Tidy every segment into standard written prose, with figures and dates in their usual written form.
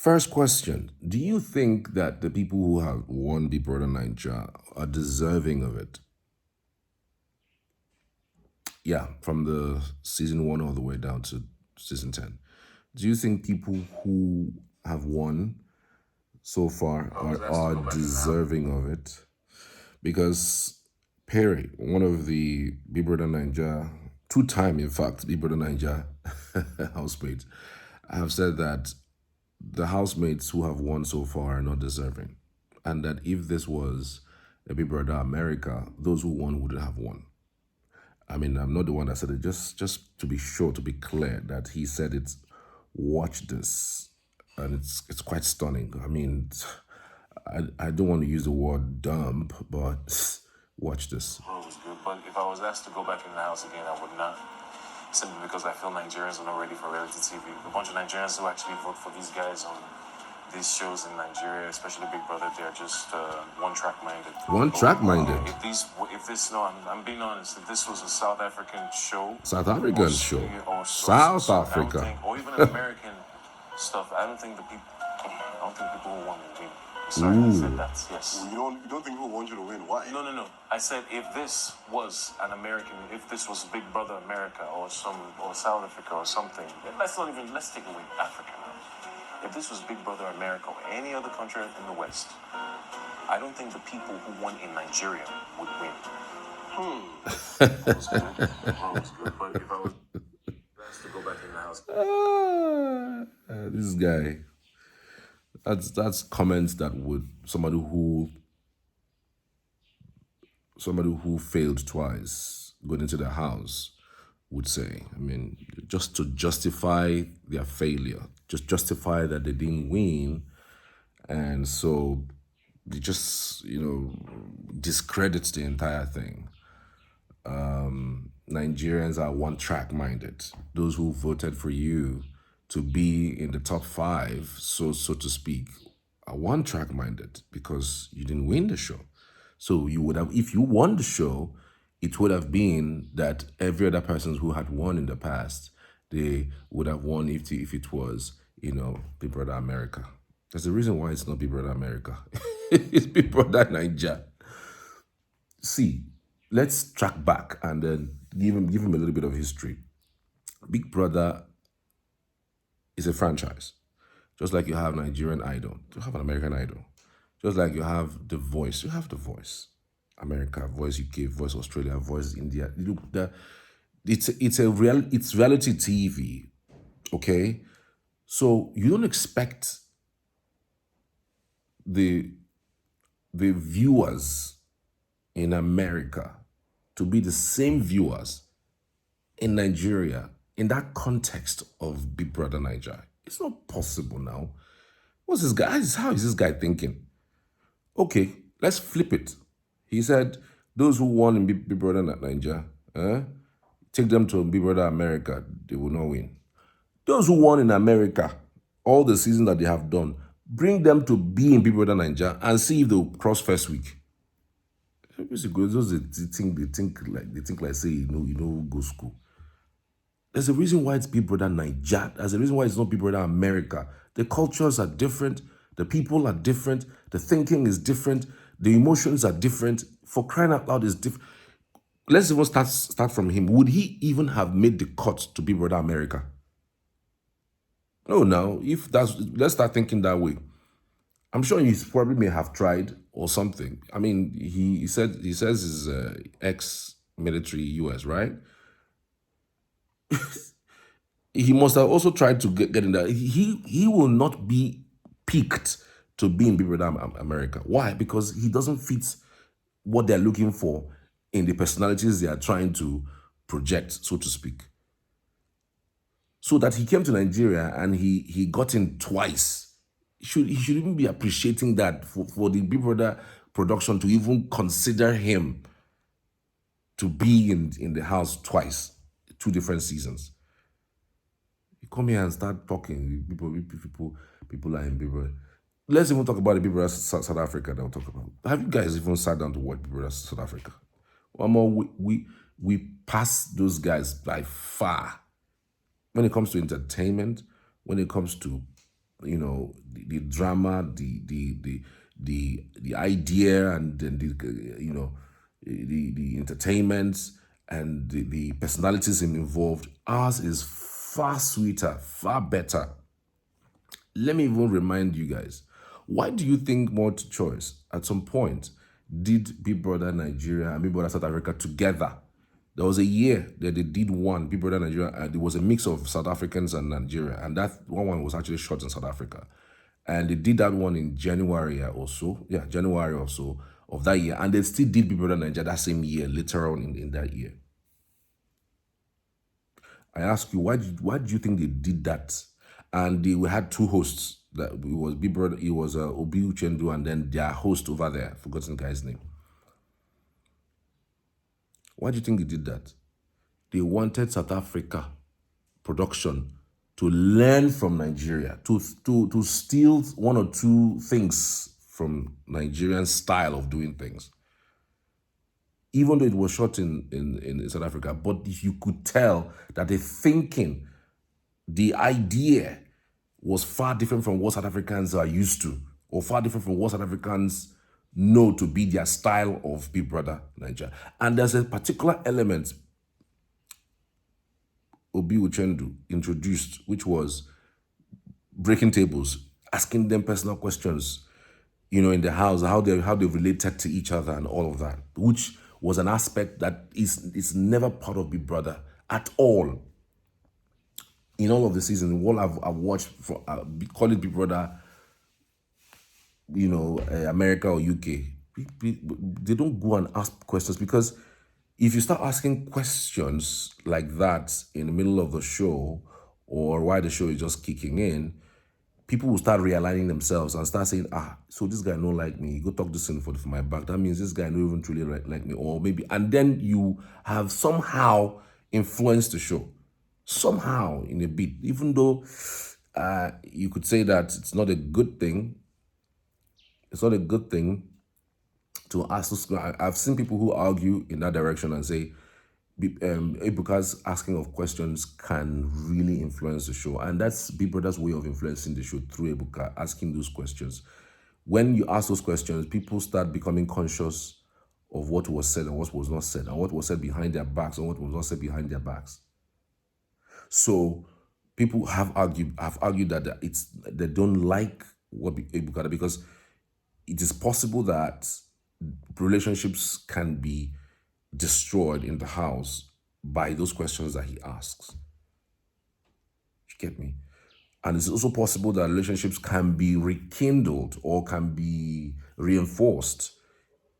First question: do you think that the people who have won Big Brother Nigeria are deserving of it? Yeah, from the season 1 all the way down to season 10. Do you think people who have won so far are deserving of it? Because Pere, one of the Big Brother Nigeria, two-time in fact Big Brother Nigeria housemates, have said that the housemates who have won so far are not deserving, and that if this was a Big Brother America, those who won wouldn't have won. I mean, I'm not the one that said it. Just to be sure, to be clear, that he said it. Watch this, and it's quite stunning. I mean, I don't want to use the word dump, but watch this. It was good, but if I was asked to go back in the house again, I would not. Simply because I feel Nigerians are not ready for reality TV. A bunch of Nigerians who actually vote for these guys on these shows in Nigeria, especially Big Brother, they're just one-track minded. One-track minded. I'm being honest. If this was a South African show, South African show, South Africa, or even an American stuff, I don't think people will want to win. Sorry, I said that. Yes. You don't think people want you to win? Why? No. I said if this was an American, if this was Big Brother America or South Africa or something, let's take away Africa now. If this was Big Brother America or any other country in the West, I don't think the people who won in Nigeria would win. That was good. But if I was asked to go back in the house, this guy. That's comments that would somebody who failed twice going into the house would say. I mean, just to justify their failure, just justify that they didn't win, and so they just discredits the entire thing. Nigerians are one-track minded. Those who voted for you to be in the top 5, so to speak, are one-track minded because you didn't win the show. So you would have, if you won the show, it would have been that every other person who had won in the past, they would have won if it was, Big Brother America. There's a reason why it's not Big Brother America. It's Big Brother Nigeria. See, let's track back and then give him a little bit of history. Big Brother is a franchise. Just like you have Nigerian Idol, you have an American Idol. Just like you have The Voice, you have The Voice. America, Voice UK, Voice Australia, Voice India. It's reality TV, okay? So you don't expect the viewers in America to be the same viewers in Nigeria in that context of Big Brother Nigeria. It's not possible now. What's this guy? How is this guy thinking? Okay, let's flip it. He said, those who won in Big Brother Nigeria, take them to Big Brother America, they will not win. Those who won in America, all the seasons that they have done, bring them to be in Big Brother Nigeria and see if they'll cross first week. Those they think like say go school. There's a reason why it's Big Brother Nigeria. There's a reason why it's not Big Brother America. The cultures are different. The people are different. The thinking is different. The emotions are different. For crying out loud is different. Let's even start from him. Would he even have made the cut to Big Brother America? No, now, let's start thinking that way. I'm sure he probably may have tried or something. I mean, he says he's ex-military US, right? He must have also tried to get in there. He will not be picked to be in Big Brother America. Why? Because he doesn't fit what they're looking for in the personalities they are trying to project, so to speak. So that he came to Nigeria and he got in twice. He should even be appreciating that for the Big Brother production to even consider him to be in the house twice, 2 different seasons. You come here and start talking. People are in Big Brother. Let's even talk about the Big Brother South Africa that we'll talk about. Have you guys even sat down to watch Big Brother South Africa? One more, we pass those guys by far. When it comes to entertainment, when it comes to the drama, the idea, and then the entertainment and the personalities involved. Ours is far sweeter, far better. Let me even remind you guys, why do you think Multi Choice at some point did Big Brother Nigeria and Big Brother South Africa together? There was a year that they did one, Big Brother Nigeria, and it was a mix of South Africans and Nigeria, and that one was actually shot in South Africa. And they did that one in January or so, January or so of that year, and they still did Big Brother Nigeria that same year, later on in that year. I ask you, why do you think they did that? And they had two hosts. That it was Big Brother, it was Obi Uchendu, and then their host over there, forgotten the guy's name. Why do you think they did that? They wanted South Africa production to learn from Nigeria, to steal one or two things from Nigerian style of doing things. Even though it was shot in South Africa, but you could tell that the thinking, the idea was far different from what South Africans are used to, or far different from what South Africans know to be their style of Big Brother Nigeria. And there's a particular element Obi Uchendu introduced, which was breaking tables, asking them personal questions, in the house, how they related to each other and all of that, which was an aspect that is never part of Big Brother at all. In all of the seasons, what I've watched, call it Big Brother, America or UK, they don't go and ask questions, because if you start asking questions like that in the middle of the show, or while the show is just kicking in, people will start realigning themselves and start saying, so this guy don't like me, go talk this thing for my back. That means this guy don't even truly like me, or maybe, and then you have somehow influenced the show. Somehow in a bit, even though you could say that it's not a good thing. It's not a good thing to ask those. I've seen people who argue in that direction and say Ebuka's asking of questions can really influence the show. And that's Big Brother's way of influencing the show, through Ebuka asking those questions. When you ask those questions, people start becoming conscious of what was said and what was not said, and what was said behind their backs and what was not said behind their backs. So people have argued that they don't like what Ebuka did, because it is possible that relationships can be destroyed in the house by those questions that he asks. You get me? And it's also possible that relationships can be rekindled or can be reinforced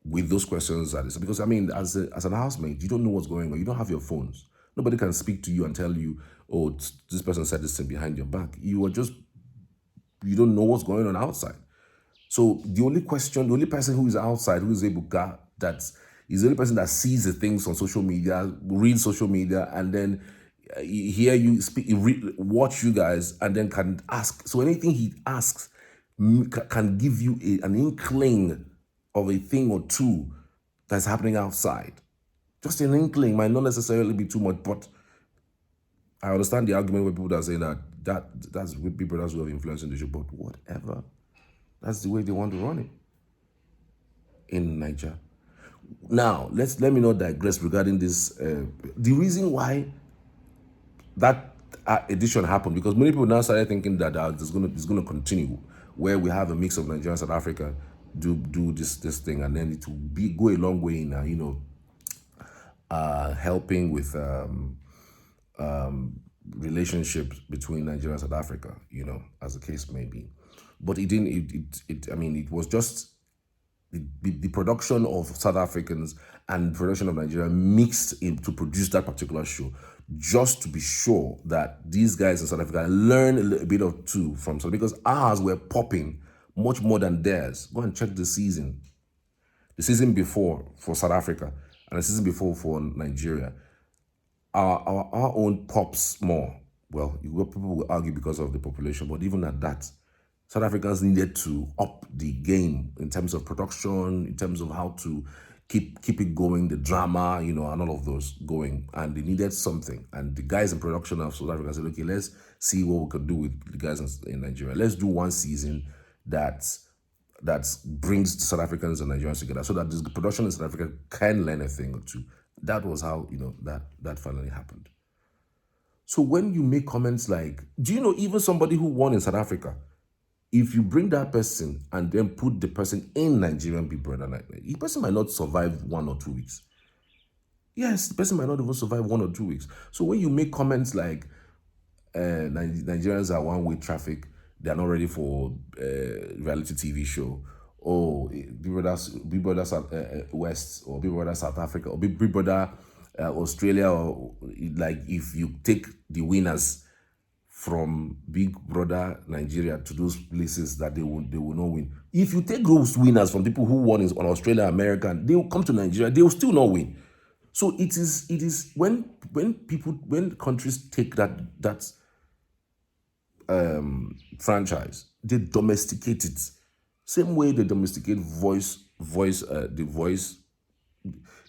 with those questions that is, because as an housemate, you don't know what's going on. You don't have your phones. Nobody can speak to you and tell you, oh, this person said this thing behind your back. You don't know what's going on outside. So the only person who is outside, who is Ebuka, that is the only person that sees the things on social media, reads social media, and then hear you speak, watch you guys, and then can ask. So anything he asks can give you an inkling of a thing or two that's happening outside. Just an inkling, might not necessarily be too much, but I understand the argument where people that say that's Big Brother's way of influencing the show, but whatever. That's the way they want to run it in Nigeria. Now, let me not digress regarding this. The reason why that edition happened, because many people now started thinking that it's going to continue, where we have a mix of Nigeria and South Africa do this thing, and then it will go a long way in helping with relationships between Nigeria and South Africa, as the case may be. But it didn't. It was just the production of South Africans and production of Nigeria mixed in to produce that particular show, just to be sure that these guys in South Africa learn a little bit or two from South, because ours were popping much more than theirs. Go and check the season before for South Africa and the season before for Nigeria. Our own pops more. Well, people will argue because of the population, but even at that, South Africans needed to up the game in terms of production, in terms of how to keep it going, the drama, and all of those going. And they needed something. And the guys in production of South Africa said, okay, let's see what we could do with the guys in Nigeria. Let's do one season that brings the South Africans and Nigerians together so that the production in South Africa can learn a thing or two. That was how, that finally happened. So when you make comments like, do you know even somebody who won in South Africa, if you bring that person and then put the person in Nigerian Big Brother, the person might not survive 1 or 2 weeks. Yes, the person might not even survive 1 or 2 weeks. So when you make comments like Nigerians are one-way traffic, they are not ready for reality TV show, or Big Brother West, or Big Brother South Africa, or Big Brother Australia, or like if you take the winners from Big Brother Nigeria to those places that they will not win. If you take those winners from people who won on Australia, America, they will come to Nigeria, they will still not win. So it is when countries take that franchise, they domesticate it. Same way they domesticate the voice.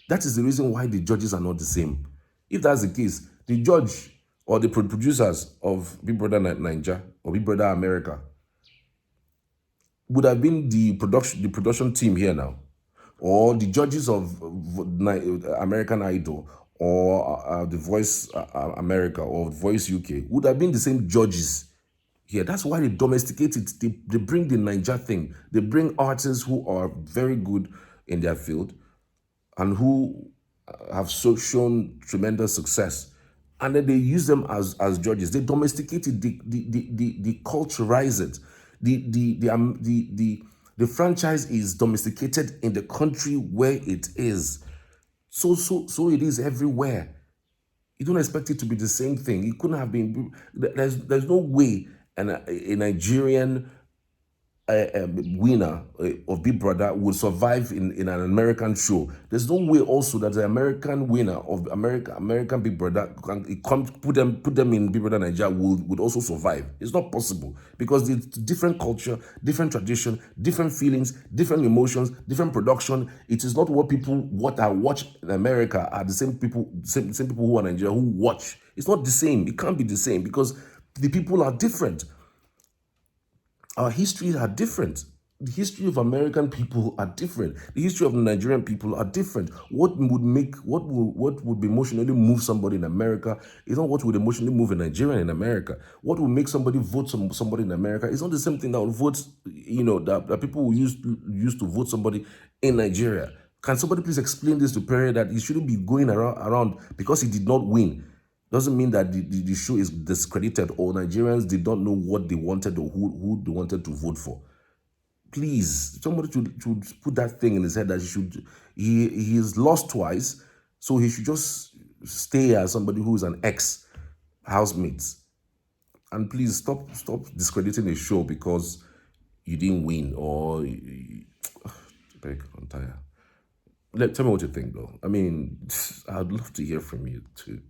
That is the reason why the judges are not the same. If that's the case, the judge or the producers of Big Brother Nigeria or Big Brother America would have been the production team here now, or the judges of American Idol, or The Voice America, or Voice UK would have been the same judges here. That's why they domesticate it. They bring the Niger thing. They bring artists who are very good in their field and who have shown tremendous success, and then they use them as judges. They domesticate it. They culturize it. The franchise is domesticated in the country where it is. So it is everywhere. You don't expect it to be the same thing. It couldn't have been. There's no way a Nigerian winner of Big Brother would survive in an American show. There's no way also that the American winner of American Big Brother put them in Big Brother Nigeria would also survive. It's not possible, because it's different culture, different tradition, different feelings, different emotions, different production. It is not what I watch in America are the same people who are in Nigeria who watch. It's not the same. It can't be the same, because the people are different. Our histories are different. The history of American people are different. The history of Nigerian people are different. What would emotionally move somebody in America is not what would emotionally move a Nigerian in America. What would make somebody vote somebody in America is not the same thing that would vote, that people will use to vote somebody in Nigeria. Can somebody please explain this to Pere, that he shouldn't be going around because he did not win? Doesn't mean that the show is discredited, or Nigerians did not know what they wanted or who they wanted to vote for. Please, somebody should put that thing in his head that he is lost twice, so he should just stay as somebody who is an ex-housemate. And please stop discrediting a show because you didn't win, or I'm tired. Tell me what you think, though. I mean, I'd love to hear from you too.